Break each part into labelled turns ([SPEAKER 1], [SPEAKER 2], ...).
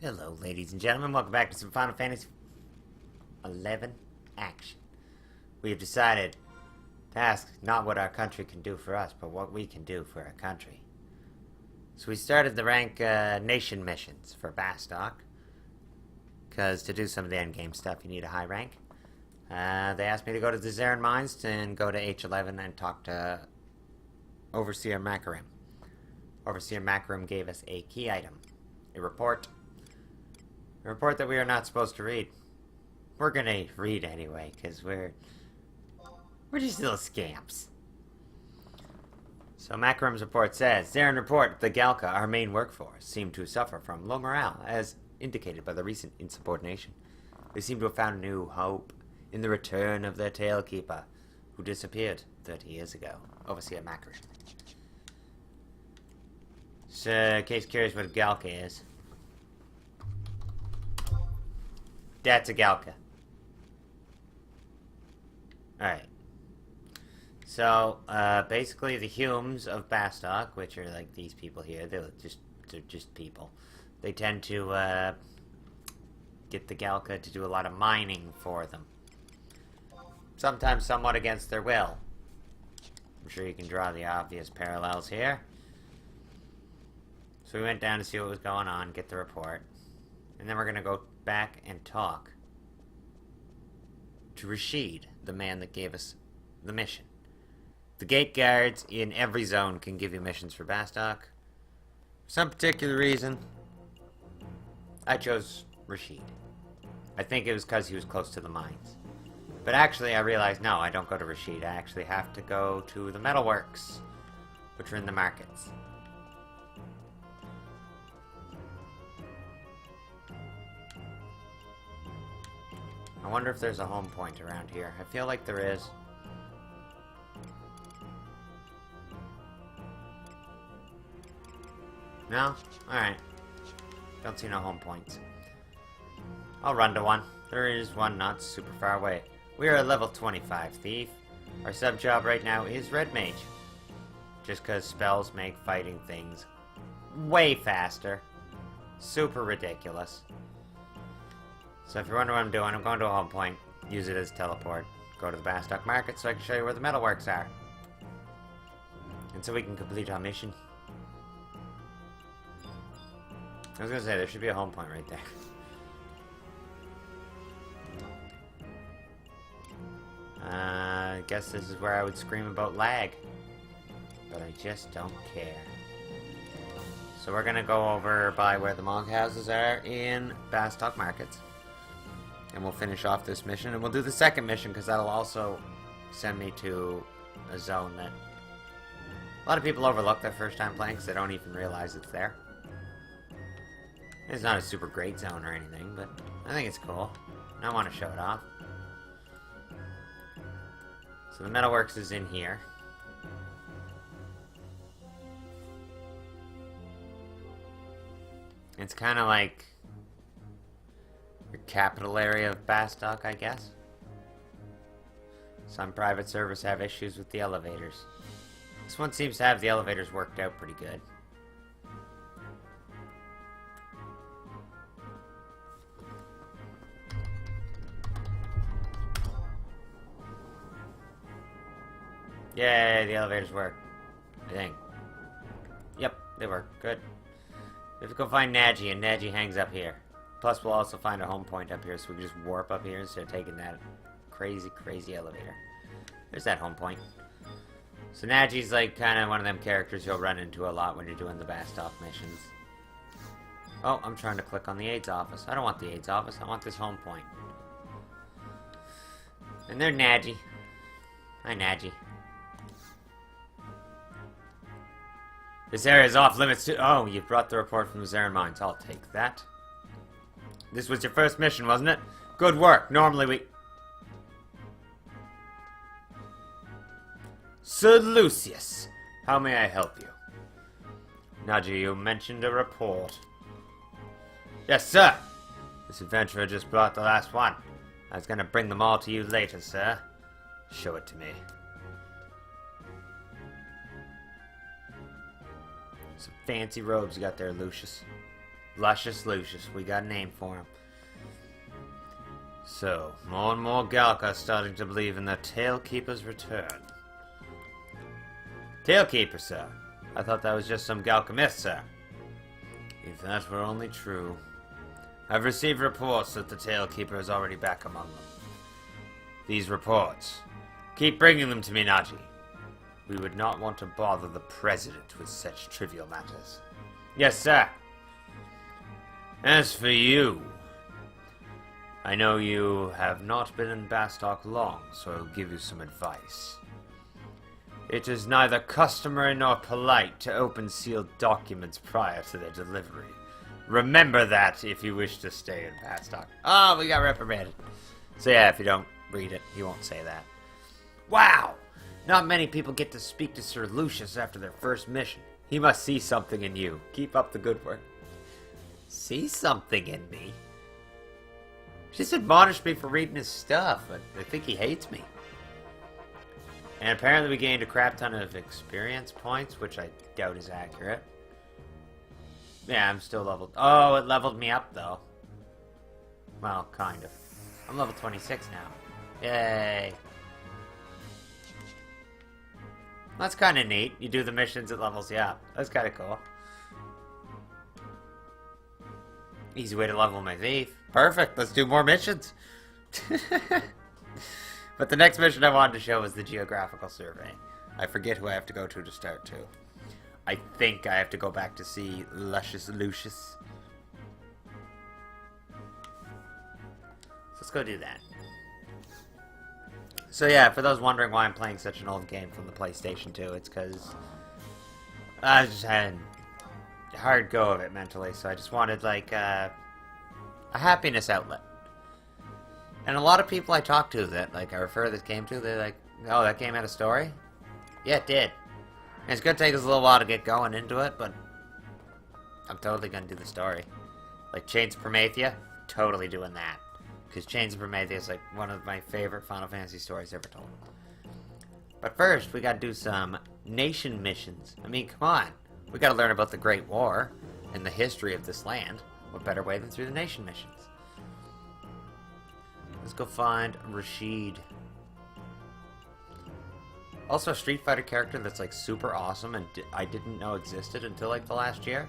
[SPEAKER 1] Hello, ladies and gentlemen. Welcome back to some Final Fantasy XI action. We have decided to ask not what our country can do for us, but what we can do for our country. So we started the rank nation missions for Bastok, because to do some of the endgame stuff, you need a high rank. They asked me to go to the Zaren Mines and go to H11 and talk to Overseer Makarim. Overseer Makarim gave us a key item, a report. A report that we are not supposed to read. We're gonna read anyway, because we're just little scamps. So Makarim's report says, Zaren report, the Galka, our main workforce, seem to suffer from low morale, as indicated by the recent insubordination. They seem to have found new hope in the return of their Talekeeper, who disappeared 30 years ago. Overseer Makarim. So, in case curious what a Galka is. That's a Galka. Alright. So, basically the Humes of Bastok, which are like these people here, they're just people. They tend to, get the Galka to do a lot of mining for them. Sometimes somewhat against their will. I'm sure you can draw the obvious parallels here. So we went down to see what was going on, get the report. And then we're gonna go back and talk to Rashid, the man that gave us the mission. The gate guards in every zone can give you missions for Bastok. For some particular reason, I chose Rashid. I think it was because he was close to the mines. But actually I realized, no, I don't go to Rashid. I actually have to go to the metalworks, which are in the markets. I wonder if there's a home point around here. I feel like there is. No? Alright. Don't see no home points. I'll run to one. There is one not super far away. We are a level 25 thief. Our sub job right now is Red Mage. Just because spells make fighting things way faster. Super ridiculous. So if you're wondering what I'm doing, I'm going to a home point, use it as teleport, go to the Bastok market so I can show you where the metalworks are. And so we can complete our mission. I was gonna say, there should be a home point right there. I guess this is where I would scream about lag. But I just don't care. So we're gonna go over by where the monk houses are in Bastok markets. And we'll finish off this mission, and we'll do the second mission, because that'll also send me to a zone that a lot of people overlook their first time playing, because they don't even realize it's there. It's not a super great zone or anything, but I think it's cool. I want to show it off. So the metalworks is in here. It's kind of like the capital area of Bastok, I guess. Some private servers have issues with the elevators. This one seems to have the elevators worked out pretty good. Yay, the elevators work. I think. Yep, they work. Good. We have to go find Nadji, and Nadji hangs up here. Plus, we'll also find a home point up here, so we can just warp up here instead of taking that crazy, crazy elevator. There's that home point. So Nadji's like kind of one of them characters you'll run into a lot when you're doing the Bastok missions. Oh, I'm trying to click on the AIDS office. I don't want the AIDS office. I want this home point. And there's Nadji. Hi, Nadji. This area is off limits to... Oh, you brought the report from the Zaren Mines. I'll take that. This was your first mission, wasn't it? Good work. Normally we... Sir Lucius, how may I help you? Nadji, you mentioned a report. Yes, sir. This adventurer just brought the last one. I was gonna bring them all to you later, sir. Show it to me. Some fancy robes you got there, Lucius. Luscious Lucius. We got a name for him. So, more and more Galk are starting to believe in the Talekeeper's return. Talekeeper, sir. I thought that was just some Galk myth, sir. If that were only true. I've received reports that the Talekeeper is already back among them. These reports. Keep bringing them to me, Naji. We would not want to bother the President with such trivial matters. Yes, sir. As for you, I know you have not been in Bastok long, so I'll give you some advice. It is neither customary nor polite to open sealed documents prior to their delivery. Remember that if you wish to stay in Bastok. Oh, we got reprimanded. So yeah, if you don't read it, he won't say that. Wow! Not many people get to speak to Sir Lucius after their first mission. He must see something in you. Keep up the good work. See something in me? He just admonished me for reading his stuff, but I think he hates me. And apparently we gained a crap ton of experience points, which I doubt is accurate. Yeah, I'm still leveled. Oh, it leveled me up, though. Well, kind of. I'm level 26 now. Yay. That's kind of neat. You do the missions, it levels you up. That's kind of cool. Easy way to level my thief. Perfect, let's do more missions. But the next mission I wanted to show was the Geographical Survey. I forget who I have to go to start to. I think I have to go back to see Luscious Lucius. So let's go do that. So yeah, for those wondering why I'm playing such an old game from the PlayStation 2, it's because I just had a hard go of it mentally, so I just wanted like a happiness outlet. And a lot of people I talk to that like I refer this game to, they're like, oh, that game had a story? Yeah, it did. And it's gonna take us a little while to get going into it, but I'm totally gonna do the story. Like Chains of Promethea, totally doing that. Because Chains of Promethea is like one of my favorite Final Fantasy stories ever told. But first, we gotta do some nation missions. I mean, come on. We gotta learn about the Great War and the history of this land. What better way than through the nation missions? Let's go find Rashid. Also a Street Fighter character that's like super awesome and I didn't know existed until like the last year.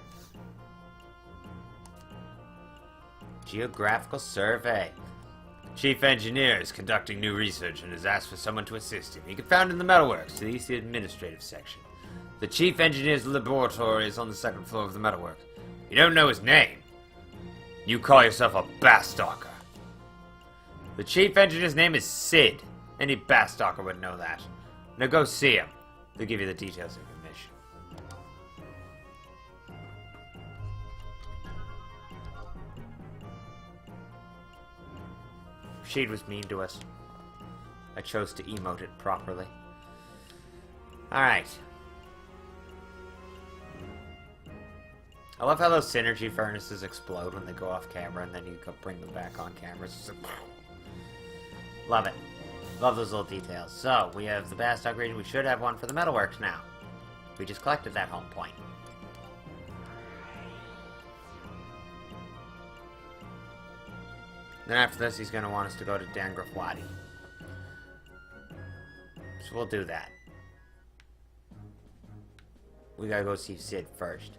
[SPEAKER 1] Geographical Survey. Chief Engineer is conducting new research and has asked for someone to assist him. He can be found in the Metalworks to the east administrative section. The Chief Engineer's laboratory is on the second floor of the Metalworks. You don't know his name. You call yourself a Bastocker. The Chief Engineer's name is Sid. Any Bastocker would know that. Now go see him. They'll give you the details of your mission. Rashid was mean to us. I chose to emote it properly. Alright. I love how those synergy furnaces explode when they go off camera and then you can bring them back on camera. It's just like, love it. Love those little details. So, we have the Bastok region. We should have one for the Metalworks now. We just collected that home point. Then after this, he's going to want us to go to Dangraf Wadi. So we'll do that. We gotta go see Sid first.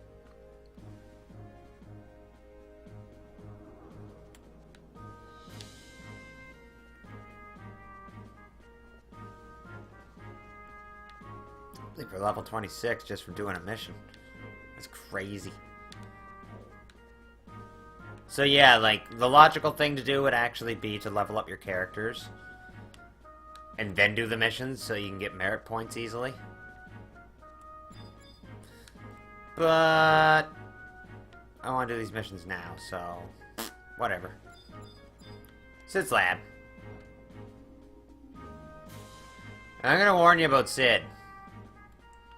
[SPEAKER 1] I think we're level 26 just for doing a mission. That's crazy. So yeah, like, the logical thing to do would actually be to level up your characters. And then do the missions so you can get merit points easily. But I want to do these missions now, so whatever. Sid's lab. I'm gonna warn you about Sid.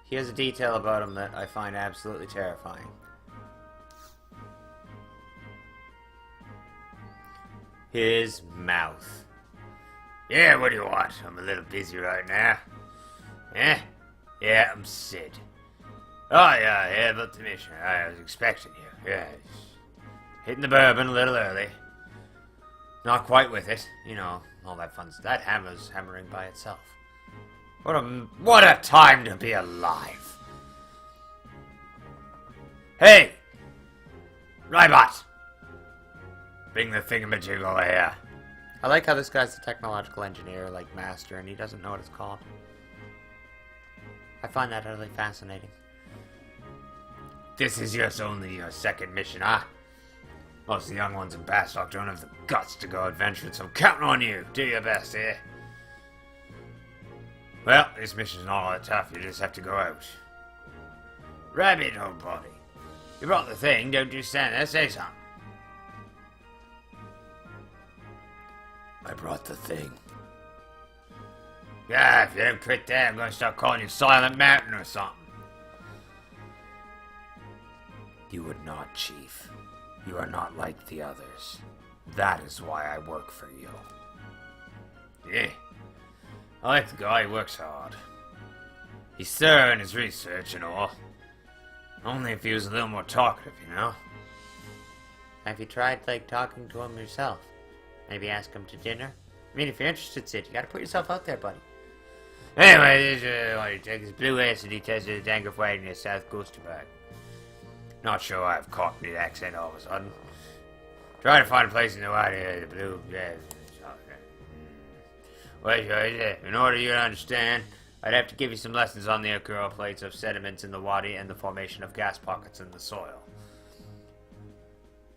[SPEAKER 1] He has a detail about him that I find absolutely terrifying. His mouth. Yeah, what do you want? I'm a little busy right now. Eh? Yeah, I'm Sid. Oh, yeah, about the mission. I was expecting you. Yeah. Hitting the bourbon a little early. Not quite with it. You know, all that fun stuff. That hammer's hammering by itself. What a time to be alive. Hey! Rybot! Bring the thingamajig over here. I like how this guy's a technological engineer, like master, and he doesn't know what it's called. I find that utterly fascinating. This is only your second mission, huh? Most of the young ones in Bastok don't have the guts to go adventuring, so I'm counting on you. Do your best here. Well, this mission's not all that tough, you just have to go out. Rabbit, old body. You brought the thing, don't just stand there, say something. I brought the thing. Yeah, if you don't quit there, I'm gonna start calling you Silent Mountain or something. You would not, Chief. You are not like the others. That is why I work for you. Yeah. I like the guy who works hard. He's thorough in his research and all. Only if he was a little more talkative, you know? Have you tried, like, talking to him yourself? Maybe ask him to dinner? I mean, if you're interested, Sid, you gotta put yourself out there, buddy. Anyway, this why you take his blue acid test of the Dangerous Wagon near South Gloucesterburg. Not sure I have Cockney accent all of a sudden. Try to find a place in the white area, the blue, yeah. Well, in order you to understand, I'd have to give you some lessons on the occurring plates of sediments in the wadi and the formation of gas pockets in the soil.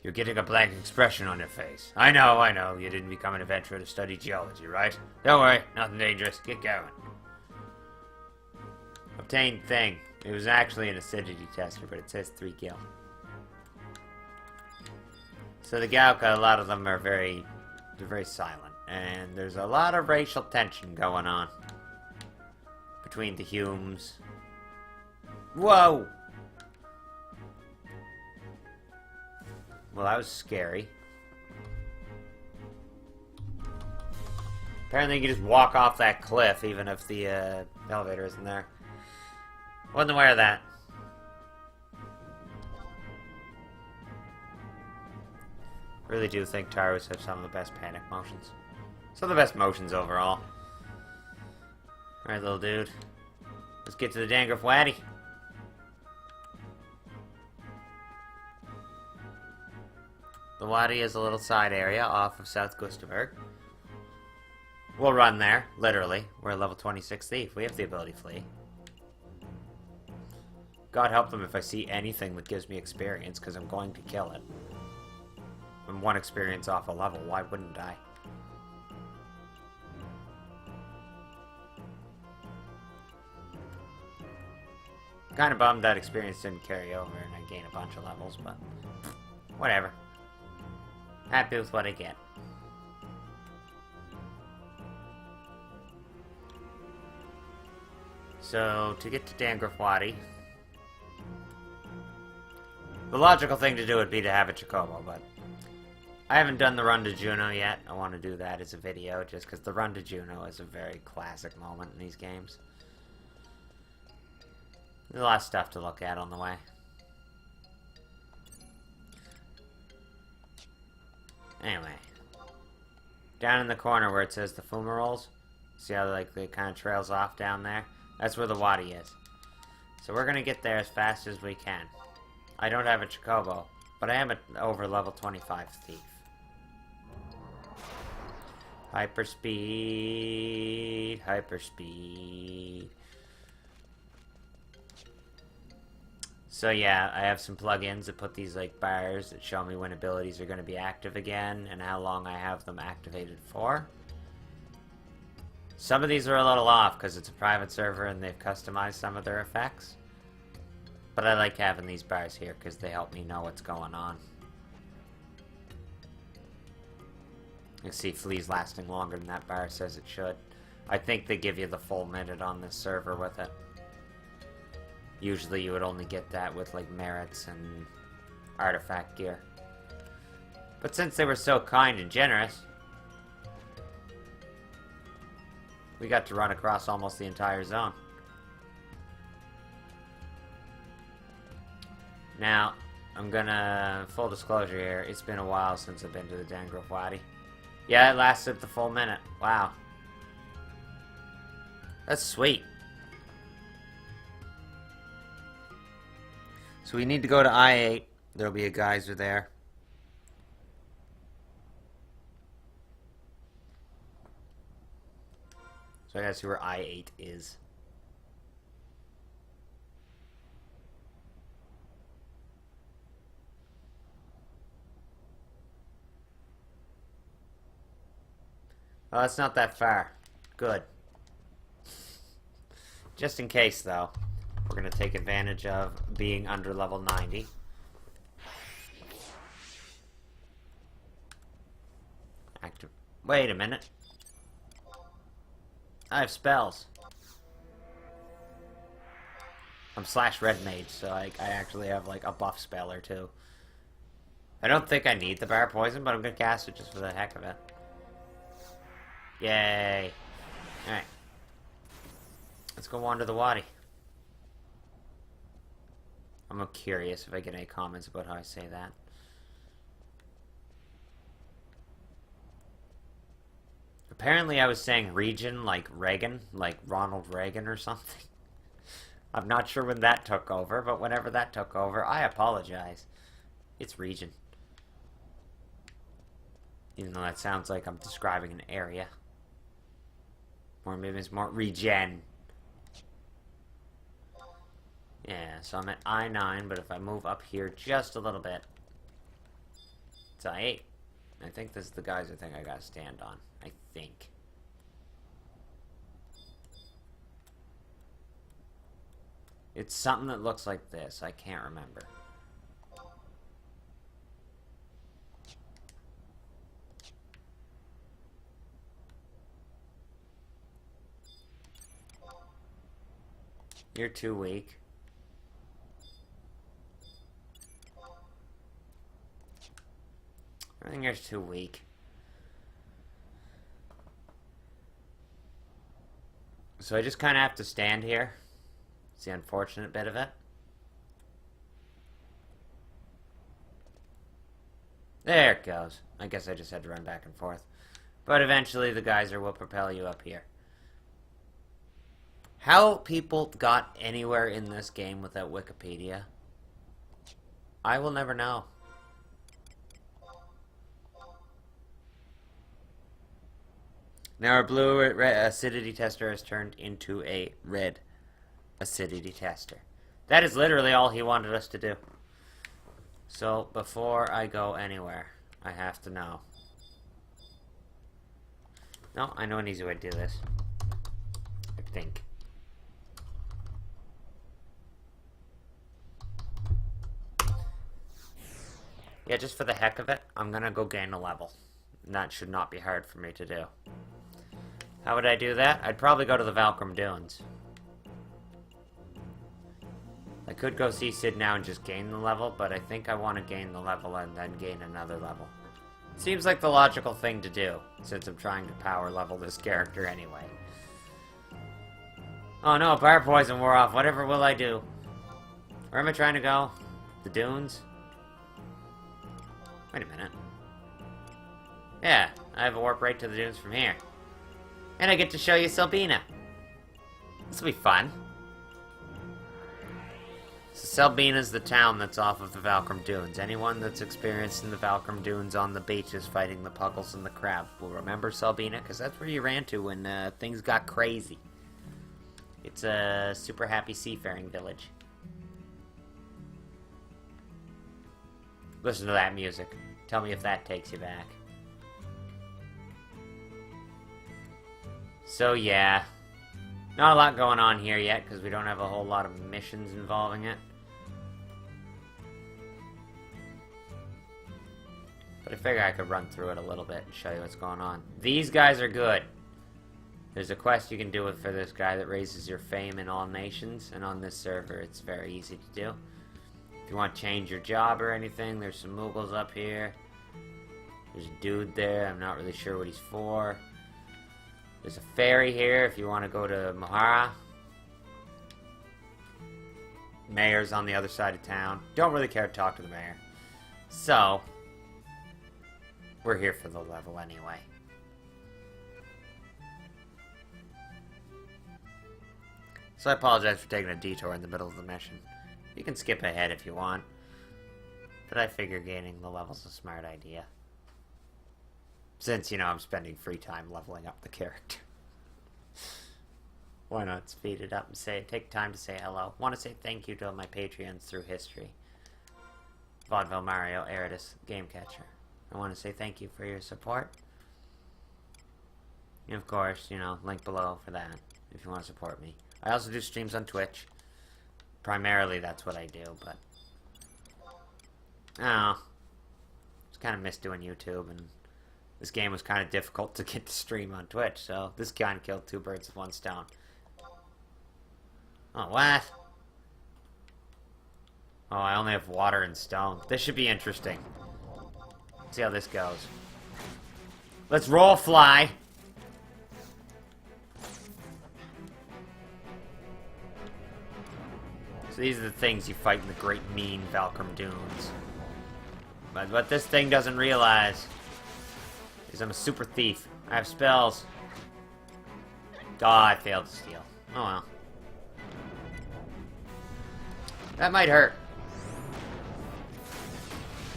[SPEAKER 1] You're getting a blank expression on your face. I know, you didn't become an adventurer to study geology, right? Don't worry, nothing dangerous, get going. Obtained thing. It was actually an acidity tester, but it says 3 gil. So the Galka, a lot of them are they're very silent. And there's a lot of racial tension going on. Between the Humes. Whoa! Well, that was scary. Apparently you can just walk off that cliff even if the elevator isn't there. Wasn't aware of that. Really do think Tyrus have some of the best panic motions. Some of the best motions overall. Alright, little dude. Let's get to the Dangerous Waddy. The Wadi is a little side area off of South Gloucesterburg. We'll run there, literally. We're a level 26 thief. We have the ability to flee. God help them if I see anything that gives me experience, because I'm going to kill it. I'm 1 experience off a level, why wouldn't I? Kinda bummed that experience didn't carry over and I gained a bunch of levels, but whatever. Happy with what I get. So, to get to Dangerous Wadi, the logical thing to do would be to have a Chocobo, but I haven't done the run to Juno yet. I want to do that as a video, just because the run to Juno is a very classic moment in these games. There's a lot of stuff to look at on the way. Anyway. Down in the corner where it says the fumaroles, see how like it kind of trails off down there? That's where the Wadi is. So we're going to get there as fast as we can. I don't have a Chocobo, but I am an over level 25 thief. Hyperspeed, hyperspeed. So yeah, I have some plugins that put these like bars that show me when abilities are going to be active again and how long I have them activated for. Some of these are a little off because it's a private server and they've customized some of their effects. But I like having these bars here because they help me know what's going on. You see fleas lasting longer than that bar says it should. I think they give you the full minute on this server with it. Usually you would only get that with like merits and artifact gear. But since they were so kind and generous, we got to run across almost the entire zone. Now, I'm gonna... Full disclosure here, it's been a while since I've been to the Dangrove Wadi. Yeah, it lasted the full minute. Wow. That's sweet. So we need to go to I-8. There'll be a geyser there. So I gotta see where I-8 is. Oh, that's not that far. Good. Just in case, though, we're going to take advantage of being under level 90. Active. Wait a minute. I have spells. I'm / red mage, so I actually have like a buff spell or two. I don't think I need the bar poison, but I'm going to cast it just for the heck of it. Yay. Alright. Let's go wander the wadi. I'm curious if I get any comments about how I say that. Apparently I was saying region like Reagan, like Ronald Reagan or something. I'm not sure when that took over, but whenever that took over, I apologize. It's region. Even though that sounds like I'm describing an area. Or maybe it's more regen. Yeah, so I'm at I-9, but if I move up here just a little bit, it's I-8. I think this is the geyser thing I gotta stand on. I think. It's something that looks like this. I can't remember. You're too weak. I think you're too weak. So I just kind of have to stand here. It's the unfortunate bit of it. There it goes. I guess I just had to run back and forth. But eventually the geyser will propel you up here. How people got anywhere in this game without Wikipedia, I will never know. Now our blue acidity tester has turned into a red acidity tester. That is literally all he wanted us to do. So before I go anywhere, I have to know. No, I know an easy way to do this. I think. Yeah, just for the heck of it, I'm gonna go gain a level. And that should not be hard for me to do. How would I do that? I'd probably go to the Valkyrie Dunes. I could go see Sid now and just gain the level, but I think I want to gain the level and then gain another level. Seems like the logical thing to do, since I'm trying to power level this character anyway. Oh no, bar poison wore off. Whatever will I do? Where am I trying to go? The dunes? Wait a minute. Yeah, I have a warp right to the dunes from here. And I get to show you Selbina. This will be fun. So Selbina's the town that's off of the Valkyrie Dunes. Anyone that's experienced in the Valkyrie Dunes on the beaches fighting the puggles and the crabs will remember Selbina, because that's where you ran to when things got crazy. It's a super happy seafaring village. Listen to that music. Tell me if that takes you back. So yeah, not a lot going on here yet because we don't have a whole lot of missions involving it. But I figure I could run through it a little bit and show you what's going on. These guys are good. There's a quest you can do for this guy that raises your fame in all nations, and on this server it's very easy to do. If you want to change your job or anything, there's some Mughals up here. There's a dude there, I'm not really sure what he's for. There's a ferry here if you want to go to Mahara. Mayor's on the other side of town. Don't really care to talk to the mayor. So, we're here for the level anyway. So I apologize for taking a detour in the middle of the mission. You can skip ahead if you want. But I figure gaining the level's a smart idea. Since, you know, I'm spending free time leveling up the character. Why not speed it up and take time to say hello. Want to say thank you to my Patreons through history. Vaudeville Mario, Eridus, Gamecatcher. I want to say thank you for your support. And of course, you know, link below for that, if you want to support me. I also do streams on Twitch. Primarily, that's what I do, but... Oh. Just kind of miss doing YouTube, and this game was kind of difficult to get to stream on Twitch, so this kind of killed two birds with one stone. Oh, what? Oh, I only have water and stone. This should be interesting. Let's see how this goes. Let's roll fly. So these are the things you fight in the great mean Valkyrie Dunes. But what this thing doesn't realize is I'm a super thief. I have spells. Oh, I failed to steal. Oh well. That might hurt.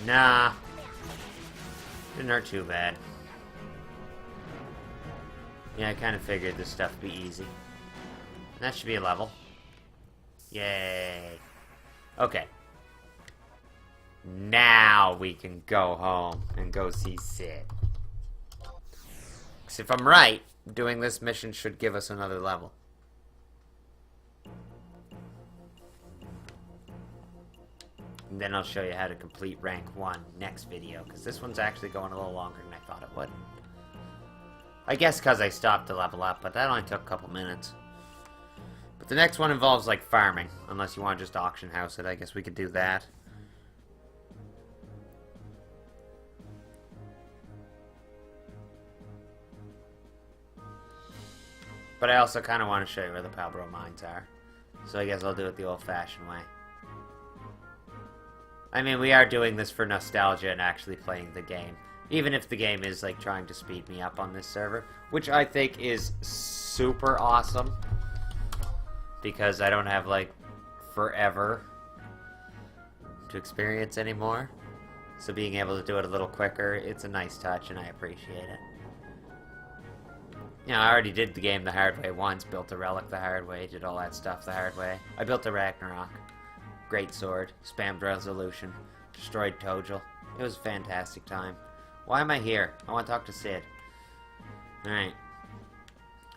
[SPEAKER 1] Nah. Didn't hurt too bad. Yeah, I kind of figured this stuff would be easy. That should be a level. Yay. Okay. Now we can go home and go see Sid. Because if I'm right, doing this mission should give us another level. And then I'll show you how to complete rank 1 next video, because this one's actually going a little longer than I thought it would. I guess because I stopped to level up, but that only took a couple minutes. But the next one involves, like, farming, unless you want to just auction house it. I guess we could do that. But I also kind of want to show you where the Palbro mines are. So I guess I'll do it the old-fashioned way. I mean, we are doing this for nostalgia and actually playing the game. Even if the game is, like, trying to speed me up on this server. Which I think is super awesome. Because I don't have, like, forever to experience anymore. So being able to do it a little quicker, it's a nice touch and I appreciate it. You know, I already did the game the hard way once. Built a relic the hard way. Did all that stuff the hard way. I built a Ragnarok. Great sword, spammed resolution, destroyed Tojil. It was a fantastic time. Why am I here? I want to talk to Sid. Alright.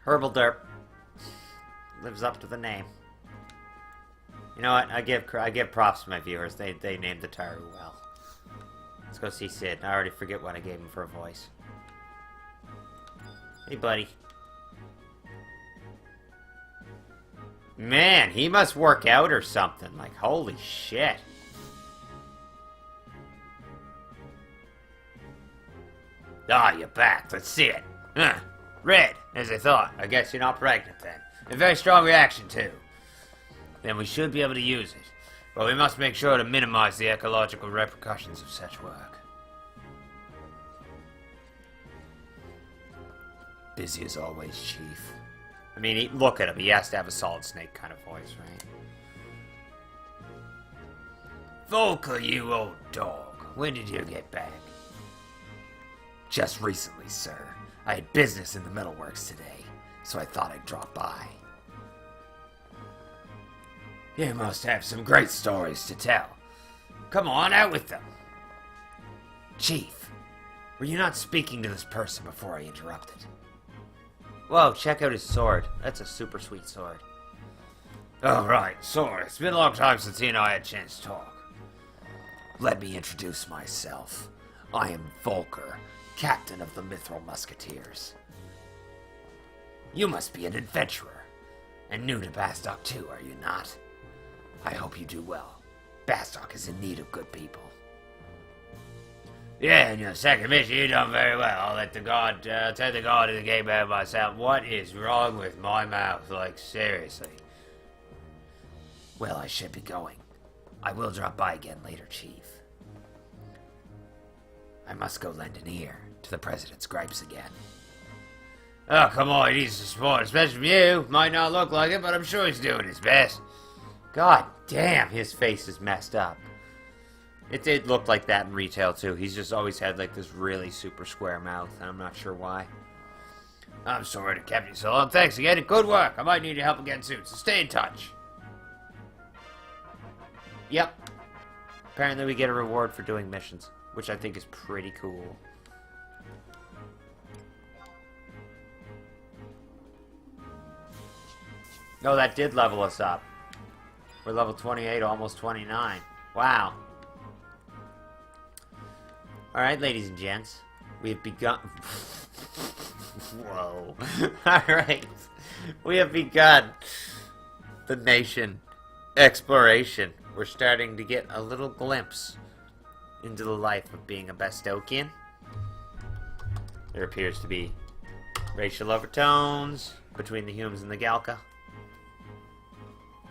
[SPEAKER 1] Hurblederp. Lives up to the name. You know what? I give props to my viewers. They named the Taru well. Let's go see Sid. I already forget what I gave him for a voice. Hey, buddy. Man, he must work out or something. Like, holy shit. Ah, you're back. Let's see it. Huh. Red, as I thought. I guess you're not pregnant then. A very strong reaction, too. Then we should be able to use it. But we must make sure to minimize the ecological repercussions of such work. Busy as always, Chief. I mean, look at him. He has to have a Solid Snake kind of voice, right? Volker, you old dog. When did you get back? Just recently, sir. I had business in the metalworks today, so I thought I'd drop by. You must have some great stories to tell. Come on, out with them. Chief, were you not speaking to this person before I interrupted? Whoa, check out his sword. That's a super sweet sword. Oh, right, sword. It's been a long time since he and I had a chance to talk. Let me introduce myself. I am Volker, captain of the Mithril Musketeers. You must be an adventurer, and new to Bastok too, are you not? I hope you do well. Bastok is in need of good people. Yeah, in your second mission, you done very well. I'll let the god, take the god of the game by myself. What is wrong with my mouth? Like, seriously. Well, I should be going. I will drop by again later, Chief. I must go lend an ear to the President's gripes again. Oh, come on, he needs some support, especially from you. Might not look like it, but I'm sure he's doing his best. God damn, his face is messed up. It did look like that in retail, too. He's just always had, like, this really super square mouth, and I'm not sure why. I'm sorry to keep you so long. Thanks again, and good work. I might need your help again soon, so stay in touch. Yep. Apparently we get a reward for doing missions, which I think is pretty cool. No, that did level us up. We're level 28, almost 29. Wow. Alright, ladies and gents. We have begun... Whoa. Alright. We have begun the nation exploration. We're starting to get a little glimpse into the life of being a Bastokian. There appears to be racial overtones between the humans and the Galka.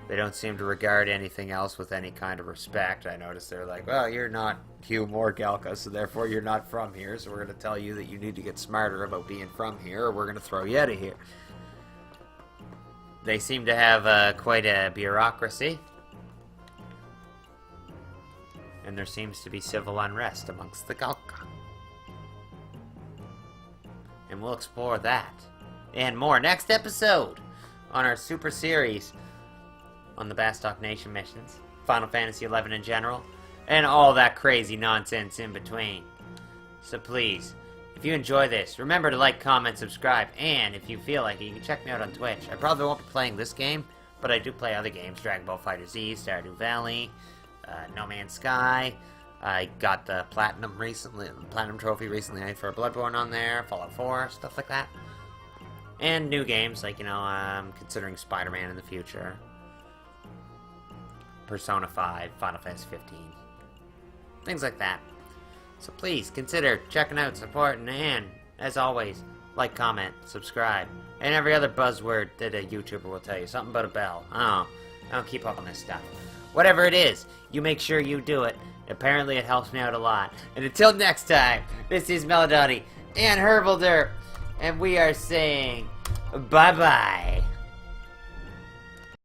[SPEAKER 1] They don't seem to regard anything else with any kind of respect. I noticed they're like, well, you're not Hume or Galka, so therefore you're not from here, so we're going to tell you that you need to get smarter about being from here, or we're going to throw you out of here. They seem to have quite a bureaucracy. And there seems to be civil unrest amongst the Galka. And we'll explore that and more next episode on our super series on the Bastok Nation missions, Final Fantasy XI in general, and all that crazy nonsense in between. So please, if you enjoy this, remember to like, comment, subscribe, and if you feel like it, you can check me out on Twitch. I probably won't be playing this game, but I do play other games, Dragon Ball FighterZ, Stardew Valley, No Man's Sky. I got the Platinum Trophy recently for Bloodborne on there, Fallout 4, stuff like that. And new games, like, I'm considering Spider-Man in the future. Persona 5, Final Fantasy 15. Things like that. So please, consider checking out, supporting, and, as always, like, comment, subscribe, and every other buzzword that a YouTuber will tell you. Something about a bell. I don't keep up on this stuff. Whatever it is, you make sure you do it. Apparently it helps me out a lot. And until next time, this is Melo, Dotty, and Hurblederp, and we are saying bye-bye.